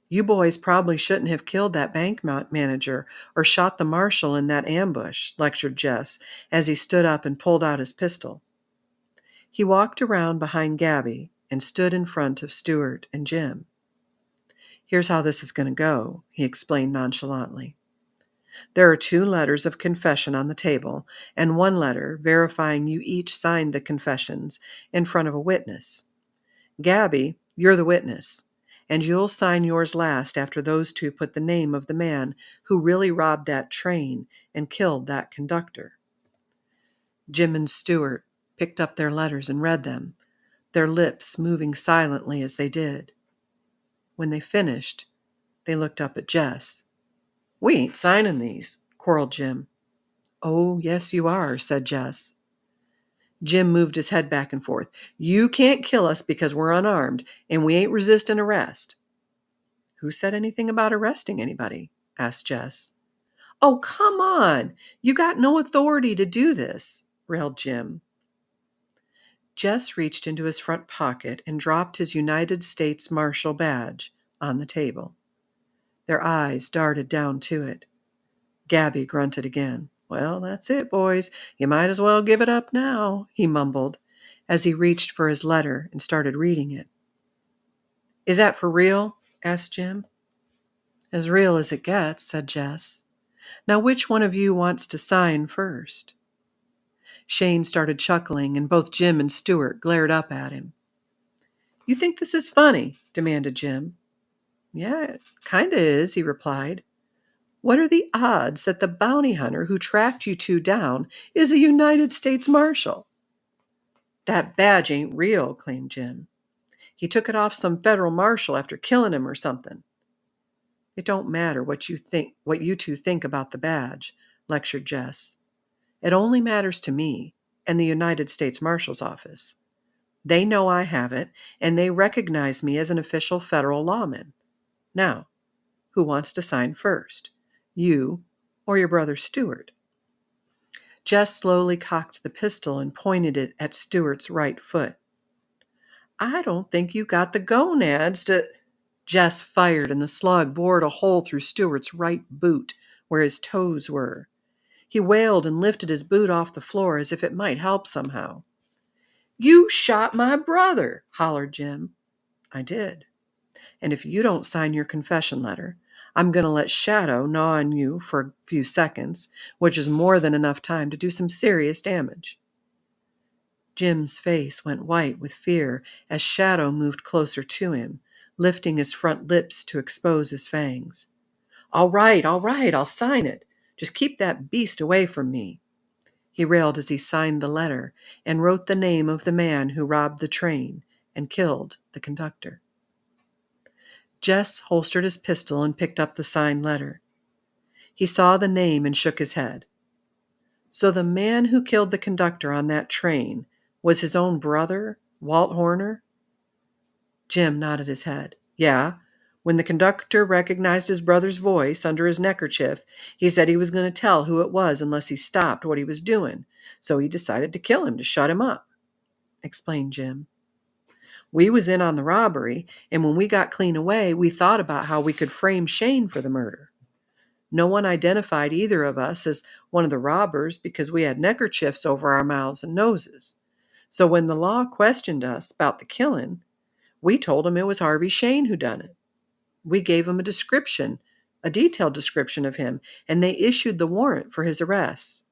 "You boys probably shouldn't have killed that bank manager or shot the marshal in that ambush," lectured Jess as he stood up and pulled out his pistol. He walked around behind Gabby and stood in front of Stuart and Jim. "Here's how this is going to go," he explained nonchalantly. "There are 2 letters of confession on the table and 1 letter verifying you each signed the confessions in front of a witness. Gabby, you're the witness, and you'll sign yours last after those 2 put the name of the man who really robbed that train and killed that conductor." Jim and Stuart picked up their letters and read them, their lips moving silently as they did. When they finished, they looked up at Jess. "We ain't signing these," quarreled Jim. "Oh, yes, you are," said Jess. Jim moved his head back and forth. "You can't kill us because we're unarmed, and we ain't resisting arrest." "Who said anything about arresting anybody?" asked Jess. "Oh, come on. You got no authority to do this," railed Jim. Jess reached into his front pocket and dropped his United States Marshal badge on the table. Their eyes darted down to it. Gabby grunted again. "Well, that's it, boys. You might as well give it up now," he mumbled as he reached for his letter and started reading it. "Is that for real?" asked Jim. "As real as it gets," said Jess. "Now, which one of you wants to sign first?" Shane started chuckling, and both Jim and Stuart glared up at him. "You think this is funny?" demanded Jim. "Yeah, it kinda is," he replied. "What are the odds that the bounty hunter who tracked you 2 down is a United States Marshal?" "That badge ain't real," claimed Jim. "He took it off some federal marshal after killing him or something." "It don't matter what you 2 think about the badge," lectured Jess. "It only matters to me and the United States Marshal's office. They know I have it, and they recognize me as an official federal lawman. Now, who wants to sign first? You or your brother Stuart?" Jess slowly cocked the pistol and pointed it at Stuart's right foot. "I don't think you got the gonads to—" Jess fired, and the slug bored a hole through Stuart's right boot where his toes were. He wailed and lifted his boot off the floor as if it might help somehow. "You shot my brother!" hollered Jim. "I did. And if you don't sign your confession letter, I'm going to let Shadow gnaw on you for a few seconds, which is more than enough time to do some serious damage." Jim's face went white with fear as Shadow moved closer to him, lifting his front lips to expose his fangs. All right, I'll sign it. Just keep that beast away from me," he railed as he signed the letter and wrote the name of the man who robbed the train and killed the conductor. Jess holstered his pistol and picked up the signed letter. He saw the name and shook his head. So the man who killed the conductor on that train was his own brother, Walt Horner? Jim nodded his head. Yeah. When the conductor recognized his brother's voice under his neckerchief, he said he was going to tell who it was unless he stopped what he was doing. So he decided to kill him to shut him up, explained Jim. We was in on the robbery, and when we got clean away, we thought about how we could frame Shane for the murder. No one identified either of us as one of the robbers because we had neckerchiefs over our mouths and noses. So when the law questioned us about the killing, we told him it was Harvey Shane who done it. We gave him a detailed description of him, and they issued the warrant for his arrest.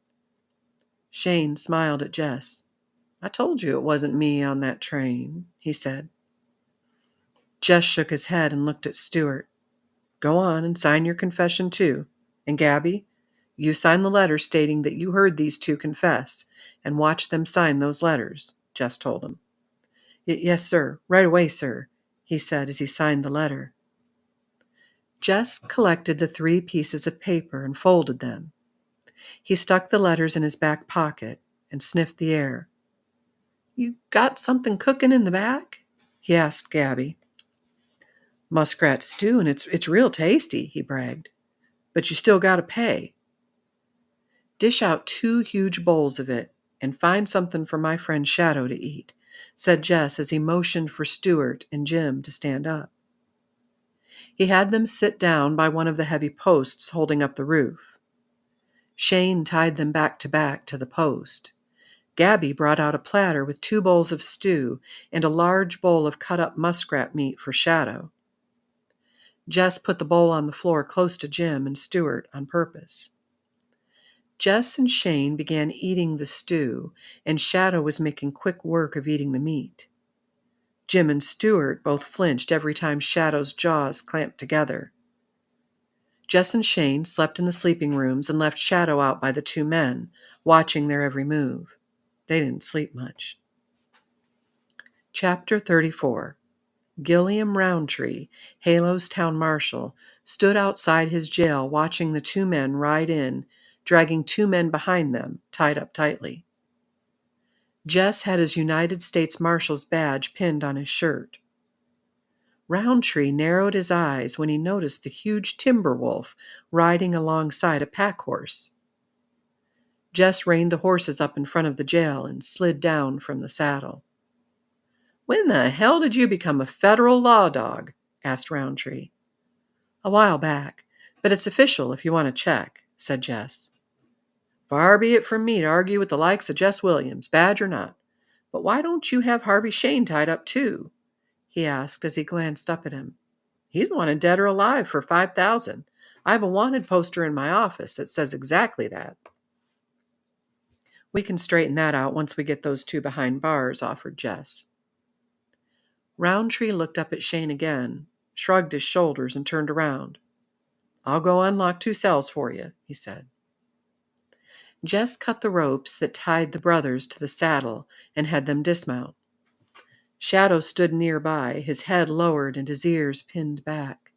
Shane smiled at Jess. I told you it wasn't me on that train, he said. Jess shook his head and looked at Stuart. Go on and sign your confession too. And Gabby, you sign the letter stating that you heard these two confess, and watch them sign those letters, Jess told him. Yes, sir. Right away, sir, he said as he signed the letter. Jess collected the 3 pieces of paper and folded them. He stuck the letters in his back pocket and sniffed the air. You got something cooking in the back? He asked Gabby. Muskrat stew, and it's real tasty, he bragged. But you still got to pay. Dish out 2 huge bowls of it and find something for my friend Shadow to eat, said Jess as he motioned for Stuart and Jim to stand up. He had them sit down by one of the heavy posts holding up the roof. Shane tied them back to the post. Gabby brought out a platter with 2 bowls of stew and a large bowl of cut-up muskrat meat for Shadow. Jess put the bowl on the floor close to Jim and Stuart on purpose. Jess and Shane began eating the stew, and Shadow was making quick work of eating the meat. Jim and Stuart both flinched every time Shadow's jaws clamped together. Jess and Shane slept in the sleeping rooms and left Shadow out by the 2 men, watching their every move. They didn't sleep much. Chapter 34. Gilliam Roundtree, Halo's town marshal, stood outside his jail watching the 2 men ride in, dragging 2 men behind them, tied up tightly. Jess had his United States Marshal's badge pinned on his shirt. Roundtree narrowed his eyes when he noticed the huge timber wolf riding alongside a pack horse. Jess reined the horses up in front of the jail and slid down from the saddle. When the hell did you become a federal law dog? Asked Roundtree. A while back, but it's official if you want to check, said Jess. Far be it from me to argue with the likes of Jess Williams, badge or not. But why don't you have Harvey Shane tied up too? He asked as he glanced up at him. He's wanted dead or alive for $5,000. I have a wanted poster in my office that says exactly that. We can straighten that out once we get those 2 behind bars, offered Jess. Roundtree looked up at Shane again, shrugged his shoulders, and turned around. I'll go unlock 2 cells for you, he said. Jess cut the ropes that tied the brothers to the saddle and had them dismount. Shadow stood nearby, his head lowered and his ears pinned back.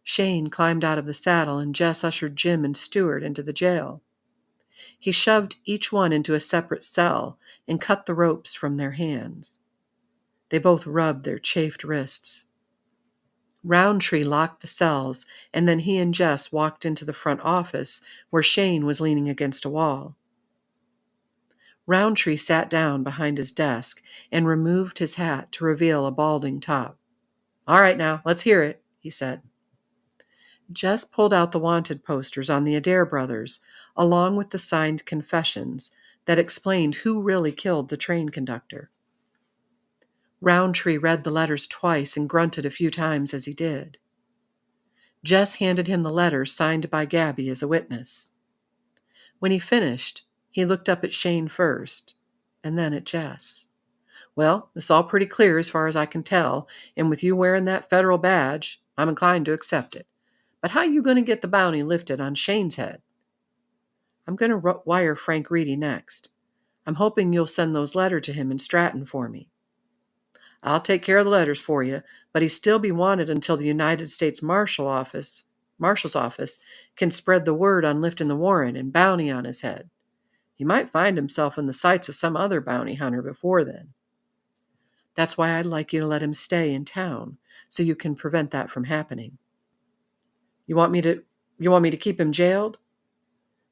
Shane climbed out of the saddle and Jess ushered Jim and Stuart into the jail. He shoved each one into a separate cell and cut the ropes from their hands. They both rubbed their chafed wrists. Roundtree locked the cells, and then he and Jess walked into the front office where Shane was leaning against a wall. Roundtree sat down behind his desk and removed his hat to reveal a balding top. All right now, let's hear it, he said. Jess pulled out the wanted posters on the Adair brothers, along with the signed confessions that explained who really killed the train conductor. Roundtree read the letters twice and grunted a few times as he did. Jess handed him the letters signed by Gabby as a witness. When he finished, he looked up at Shane first, and then at Jess. Well, it's all pretty clear as far as I can tell, and with you wearing that federal badge, I'm inclined to accept it. But how you going to get the bounty lifted on Shane's head? I'm going to wire Frank Reedy next. I'm hoping you'll send those letters to him in Stratton for me. I'll take care of the letters for you, but he'd still be wanted until the United States Marshal Office Marshal's office can spread the word on lifting the warrant and bounty on his head. He might find himself in the sights of some other bounty hunter before then. That's why I'd like you to let him stay in town, so you can prevent that from happening. You want me to keep him jailed?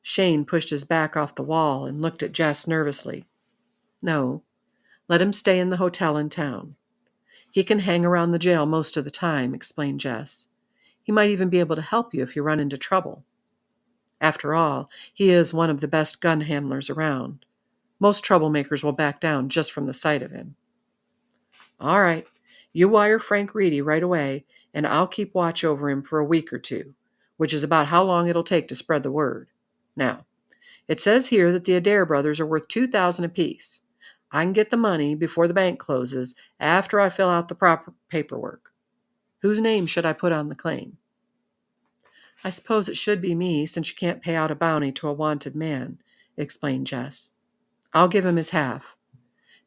Shane pushed his back off the wall and looked at Jess nervously. No, let him stay in the hotel in town. He can hang around the jail most of the time, explained Jess. He might even be able to help you if you run into trouble. After all, he is one of the best gun handlers around. Most troublemakers will back down just from the sight of him. All right, you wire Frank Reedy right away, and I'll keep watch over him for a week or two, which is about how long it'll take to spread the word. Now, it says here that the Adair brothers are worth $2,000 apiece. I can get the money before the bank closes after I fill out the proper paperwork. Whose name should I put on the claim? I suppose it should be me, since you can't pay out a bounty to a wanted man, explained Jess. I'll give him his half.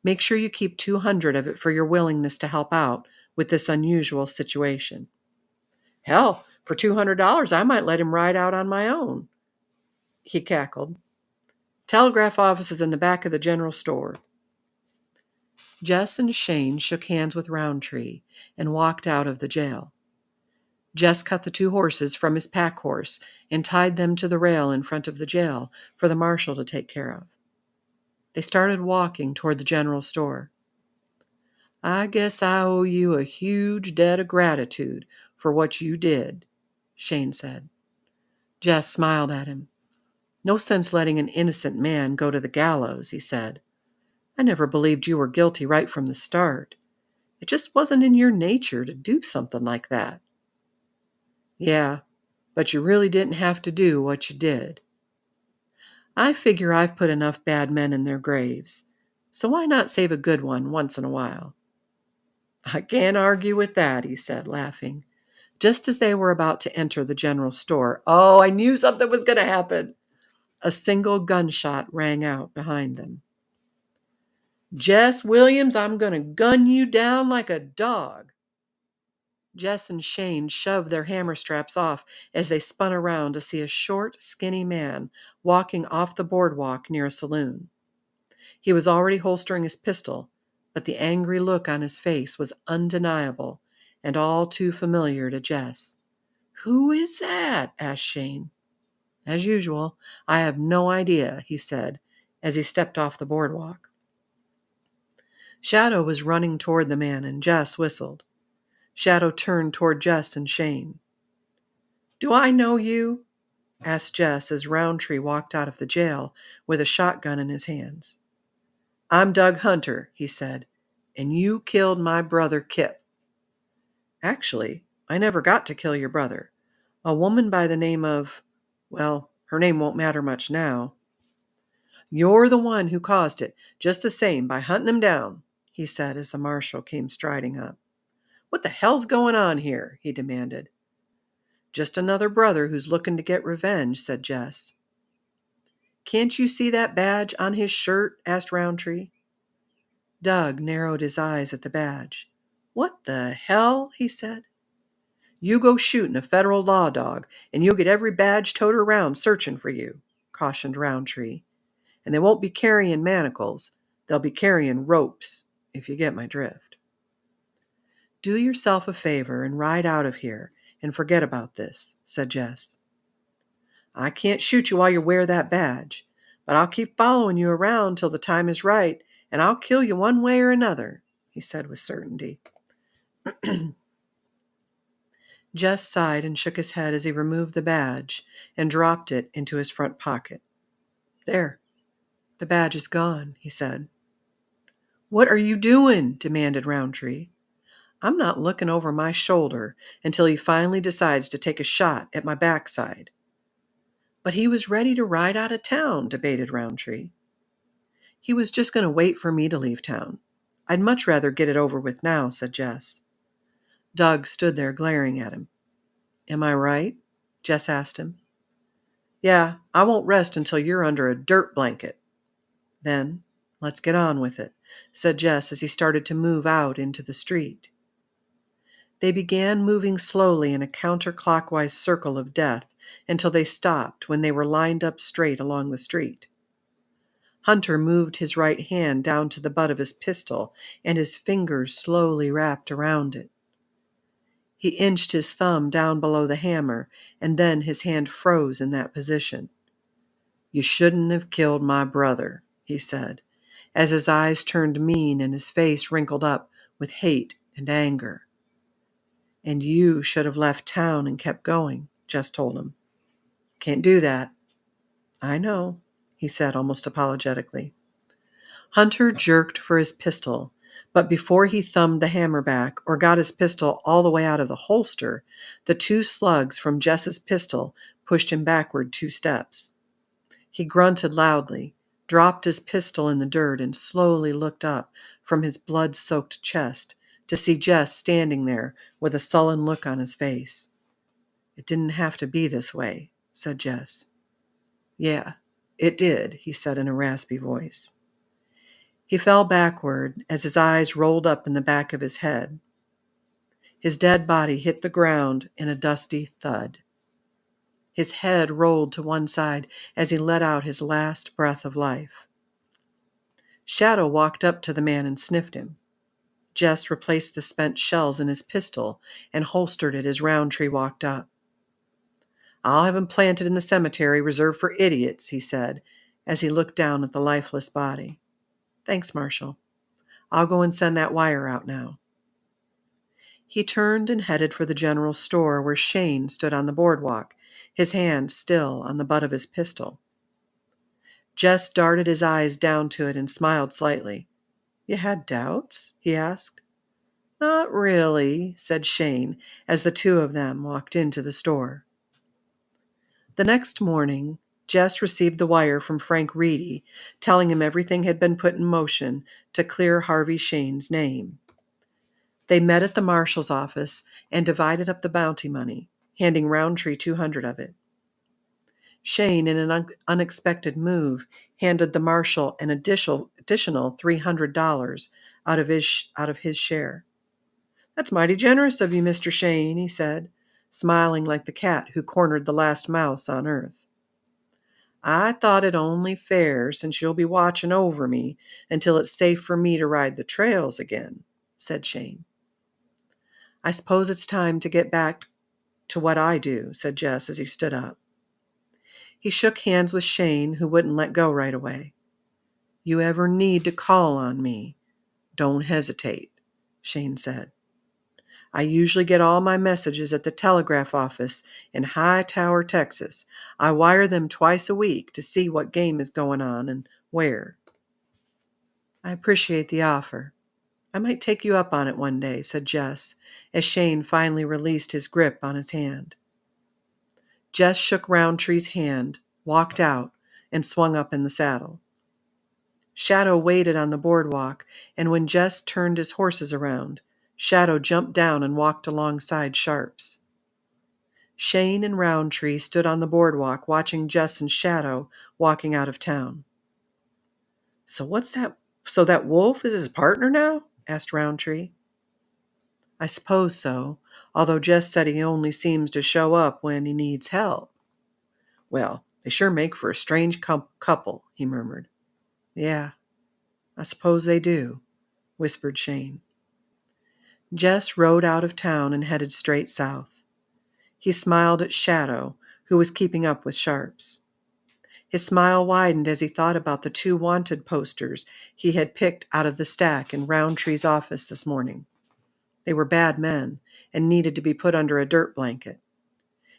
Make sure you keep 200 of it for your willingness to help out with this unusual situation. Hell, for $200, I might let him ride out on my own, he cackled. Telegraph office is in the back of the general store. Jess and Shane shook hands with Roundtree and walked out of the jail. Jess cut the 2 horses from his pack horse and tied them to the rail in front of the jail for the marshal to take care of. They started walking toward the general store. I guess I owe you a huge debt of gratitude for what you did, Shane said. Jess smiled at him. No sense letting an innocent man go to the gallows, he said. I never believed you were guilty right from the start. It just wasn't in your nature to do something like that. Yeah, but you really didn't have to do what you did. I figure I've put enough bad men in their graves, so why not save a good one once in a while? I can't argue with that, he said, laughing. Just as they were about to enter the general store, oh, I knew something was going to happen. A single gunshot rang out behind them. Jess Williams, I'm going to gun you down like a dog. Jess and Shane shoved their hammer straps off as they spun around to see a short, skinny man walking off the boardwalk near a saloon. He was already holstering his pistol, but the angry look on his face was undeniable and all too familiar to Jess. Who is that? Asked Shane. As usual, I have no idea, he said as he stepped off the boardwalk. Shadow was running toward the man, and Jess whistled. Shadow turned toward Jess and Shane. Do I know you? Asked Jess as Roundtree walked out of the jail with a shotgun in his hands. I'm Doug Hunter, he said, and you killed my brother Kip. Actually, I never got to kill your brother. A woman by the name of, well, her name won't matter much now. You're the one who caused it, just the same, by hunting him down, he said as the marshal came striding up. What the hell's going on here? He demanded. Just another brother who's looking to get revenge, said Jess. Can't you see that badge on his shirt? Asked Roundtree. Doug narrowed his eyes at the badge. What the hell? He said. You go shooting a federal law dog, and you'll get every badge toter around searching for you, cautioned Roundtree. And they won't be carrying manacles. They'll be carrying ropes, if you get my drift. Do yourself a favor and ride out of here and forget about this, said Jess. I can't shoot you while you wear that badge, but I'll keep following you around till the time is right, and I'll kill you one way or another, he said with certainty. Jess sighed and shook his head as he removed the badge and dropped it into his front pocket. There, the badge is gone, he said. What are you doing? Demanded Roundtree. I'm not looking over my shoulder until he finally decides to take a shot at my backside. But he was ready to ride out of town, debated Roundtree. He was just going to wait for me to leave town. I'd much rather get it over with now, said Jess. Doug stood there glaring at him. Am I right? Jess asked him. Yeah, I won't rest until you're under a dirt blanket. Then, let's get on with it, said Jess as he started to move out into the street. They began moving slowly in a counterclockwise circle of death until they stopped when they were lined up straight along the street. Hunter moved his right hand down to the butt of his pistol, and his fingers slowly wrapped around it. He inched his thumb down below the hammer, and then his hand froze in that position. "You shouldn't have killed my brother," he said, as his eyes turned mean and his face wrinkled up with hate and anger. "And you should have left town and kept going," Jess told him. "Can't do that." "I know," he said almost apologetically. Hunter jerked for his pistol, but before he thumbed the hammer back or got his pistol all the way out of the holster, the 2 slugs from Jess's pistol pushed him backward 2 steps. He grunted loudly, dropped his pistol in the dirt, and slowly looked up from his blood-soaked chest to see Jess standing there with a sullen look on his face. "It didn't have to be this way," said Jess. "Yeah, it did," he said in a raspy voice. He fell backward as his eyes rolled up in the back of his head. His dead body hit the ground in a dusty thud. His head rolled to one side as he let out his last breath of life. Shadow walked up to the man and sniffed him. Jess replaced the spent shells in his pistol and holstered it as Roundtree walked up. "I'll have him planted in the cemetery reserved for idiots," he said, as he looked down at the lifeless body. "Thanks, Marshal. I'll go and send that wire out now." He turned and headed for the general store where Shane stood on the boardwalk, his hand still on the butt of his pistol. Jess darted his eyes down to it and smiled slightly. "You had doubts?" he asked. "Not really," said Shane as the 2 of them walked into the store. The next morning, Jess received the wire from Frank Reedy telling him everything had been put in motion to clear Harvey Shane's name. They met at the marshal's office and divided up the bounty money, handing Roundtree $200 of it. Shane, in an unexpected move, handed the marshal an additional $300 out of his share. "That's mighty generous of you, Mr. Shane," he said, smiling like the cat who cornered the last mouse on earth. "I thought it only fair, since you'll be watching over me until it's safe for me to ride the trails again," said Shane. "I suppose it's time to get back to what I do," said Jess as he stood up. He shook hands with Shane, who wouldn't let go right away. "You ever need to call on me, don't hesitate," Shane said. "I usually get all my messages at the telegraph office in Hightower, Texas. I wire them twice a week to see what game is going on and where." "I appreciate the offer. I might take you up on it one day," said Jess, as Shane finally released his grip on his hand. Jess shook Roundtree's hand, walked out, and swung up in the saddle. Shadow waited on the boardwalk, and when Jess turned his horses around, Shadow jumped down and walked alongside Sharps. Shane and Roundtree stood on the boardwalk watching Jess and Shadow walking out of town. So that wolf is his partner now?" asked Roundtree. "I suppose so, although Jess said he only seems to show up when he needs help." "Well, they sure make for a strange couple," he murmured. "Yeah, I suppose they do," whispered Shane. Jess rode out of town and headed straight south. He smiled at Shadow, who was keeping up with Sharps. His smile widened as he thought about the 2 wanted posters he had picked out of the stack in Roundtree's office this morning. They were bad men and needed to be put under a dirt blanket.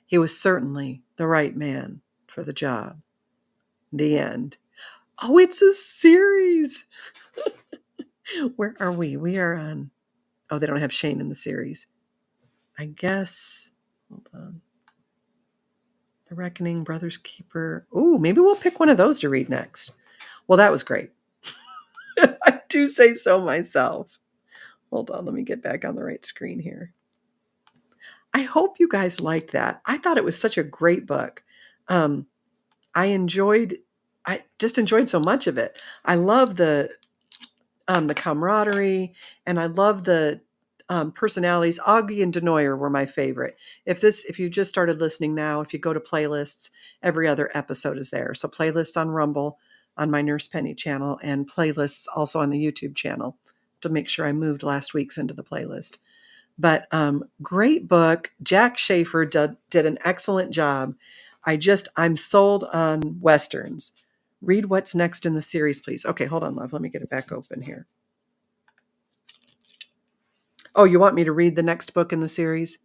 He was certainly the right man for the job. The end. Oh, it's a series! Where are we? We are on... Oh, they don't have Shane in the series. I guess... Hold on. The Reckoning, Brother's Keeper. Ooh, maybe we'll pick one of those to read next. Well, that was great. I do say so myself. Hold on, let me get back on the right screen here. I hope you guys liked that. I thought it was such a great book. I just enjoyed so much of it. I love the camaraderie, and I love the personalities. Augie and Denoyer were my favorite. If you just started listening now, if you go to playlists, every other episode is there. So playlists on Rumble, on my Nurse Penny channel, and playlists also on the YouTube channel to make sure I moved last week's into the playlist. But great book. Jack Schaefer did an excellent job. I'm sold on Westerns. Read what's next in the series, please. Okay, hold on, love. Let me get it back open here. Oh, you want me to read the next book in the series?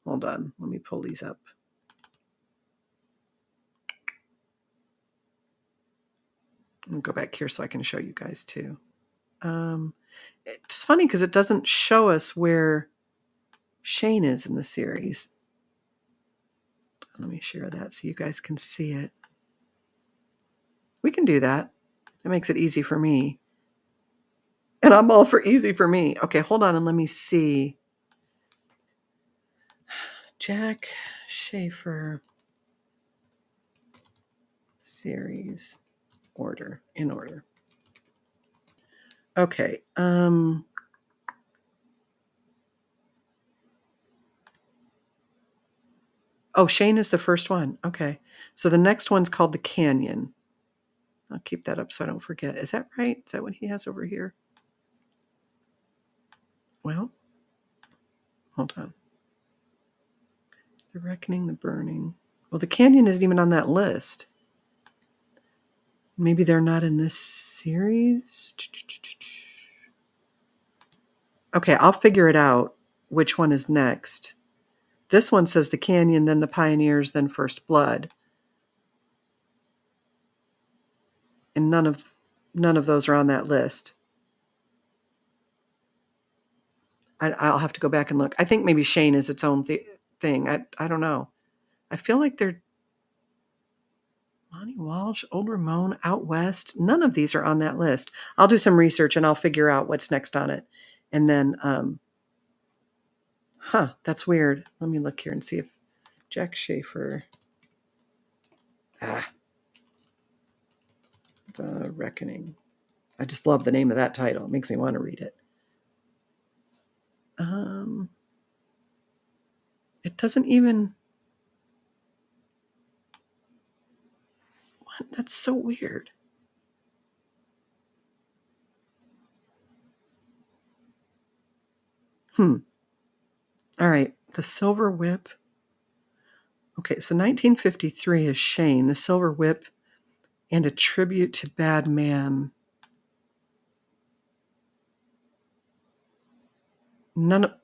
Hold on. Let me pull these up. Let me go back here so I can show you guys too. It's funny because it doesn't show us where Shane is in the series. Let me share that so you guys can see it. We can do that. It makes it easy for me. And I'm all for easy for me. Okay, hold on and let me see. Jack Schaefer series in order. Okay. Oh, Shane is the first one. Okay. So the next one's called The Canyon. I'll keep that up so I don't forget. Is that right? Is that what he has over here? Well, hold on. The Reckoning, The Burning. Well, The Canyon isn't even on that list. Maybe they're not in this series. Okay, I'll figure it out which one is next. This one says The Canyon, then The Pioneers, then First Blood. And none of those are on that list. I'll have to go back and look. I think maybe Shane is its own thing. I don't know. I feel like they're Lonnie Walsh, Old Ramon, Out West. None of these are on that list. I'll do some research and I'll figure out what's next on it. And then, that's weird. Let me look here and see if Jack Schaefer. The Reckoning. I just love the name of that title. It makes me want to read it. It doesn't even. What? That's so weird. All right. The Silver Whip. Okay, so 1953 is Shane, The Silver Whip, and A Tribute to Bad Man.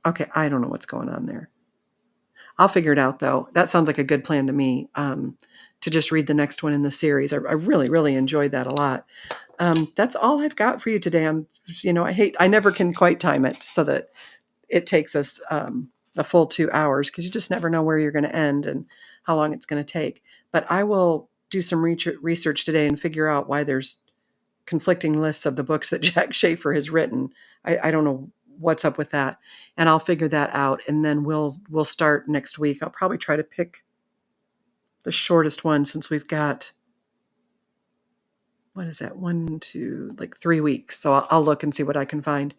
Okay, I don't know what's going on there. I'll figure it out, though. That sounds like a good plan to me, to just read the next one in the series. I really, really enjoyed that a lot. That's all I've got for you today. I never can quite time it so that it takes us a full 2 hours because you just never know where you're going to end and how long it's going to take. But I will do some research today and figure out why there's conflicting lists of the books that Jack Schaefer has written. I don't know what's up with that, and I'll figure that out. And then we'll start next week. I'll probably try to pick the shortest one since we've got, what is that? 1, 2, like 3 weeks. So I'll look and see what I can find.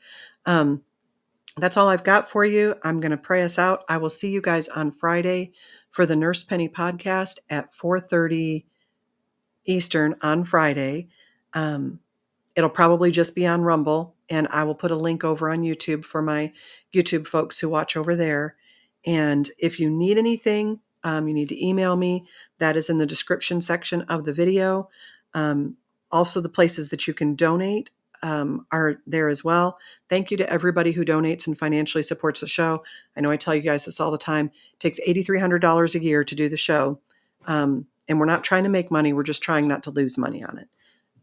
That's all I've got for you. I'm going to pray us out. I will see you guys on Friday for the Nurse Penny podcast at 4:30 Eastern on Friday. It'll probably just be on Rumble, and I will put a link over on YouTube for my YouTube folks who watch over there. And if you need anything, you need to email me. That is in the description section of the video. Also, the places that you can donate are there as well. Thank you to everybody who donates and financially supports the show. I know I tell you guys this all the time. It takes $8,300 a year to do the show. And we're not trying to make money. We're just trying not to lose money on it.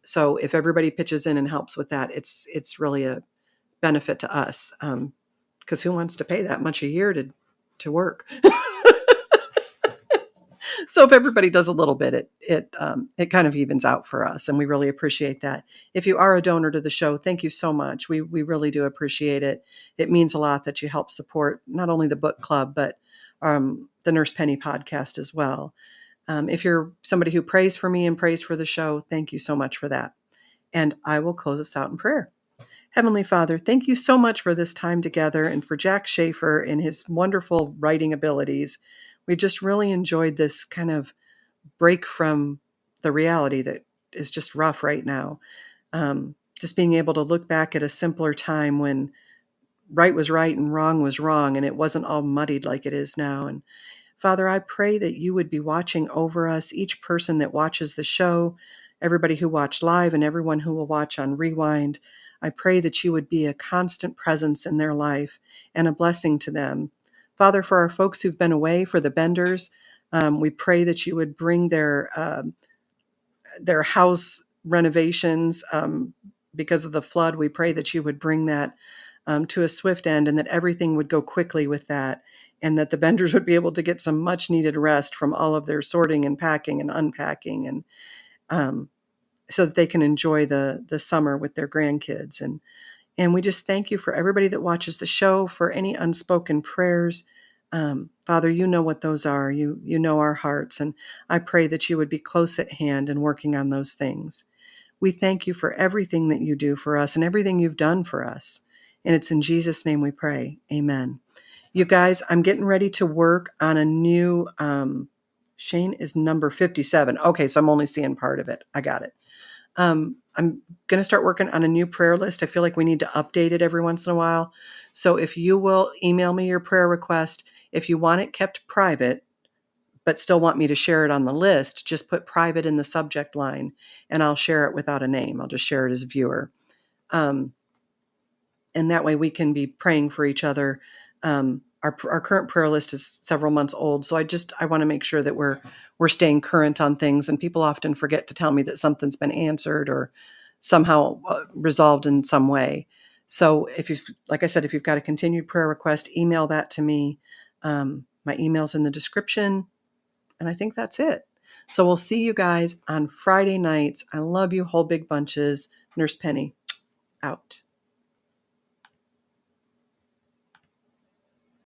So if everybody pitches in and helps with that, it's really a benefit to us. Because who wants to pay that much a year to work? So if everybody does a little bit, it kind of evens out for us, and we really appreciate that. If you are a donor to the show, thank you so much. We really do appreciate it. It means a lot that you help support not only the book club, but the Nurse Penny podcast as well. If you're somebody who prays for me and prays for the show, thank you so much for that. And I will close us out in prayer. Heavenly Father, thank you so much for this time together and for Jack Schaefer and his wonderful writing abilities. We just really enjoyed this kind of break from the reality that is just rough right now. Just being able to look back at a simpler time when right was right and wrong was wrong, and it wasn't all muddied like it is now. And Father, I pray that you would be watching over us, each person that watches the show, everybody who watched live, and everyone who will watch on rewind. I pray that you would be a constant presence in their life and a blessing to them. Father, for our folks who've been away, for the Benders, we pray that you would bring their house renovations because of the flood. We pray that you would bring that to a swift end and that everything would go quickly with that, and that the Benders would be able to get some much needed rest from all of their sorting and packing and unpacking, and um, so that they can enjoy the summer with their grandkids. And we just thank you for everybody that watches the show, for any unspoken prayers. Father, you know what those are. You know our hearts, and I pray that you would be close at hand and working on those things. We thank you for everything that you do for us and everything you've done for us. And it's in Jesus' name we pray. Amen. You guys, I'm getting ready to work on a new, Shane is number 57. Okay, so I'm only seeing part of it. I got it. I'm going to start working on a new prayer list. I feel like we need to update it every once in a while. So if you will email me your prayer request, if you want it kept private, but still want me to share it on the list, just put private in the subject line and I'll share it without a name. I'll just share it as viewer. Um, and that way we can be praying for each other. Our current prayer list is several months old, so I want to make sure that we're staying current on things. And people often forget to tell me that something's been answered or somehow resolved in some way. So if you, like I said, if you've got a continued prayer request, email that to me. My email's in the description, and I think that's it. So we'll see you guys on Friday nights. I love you, whole big bunches. Nurse Penny, out.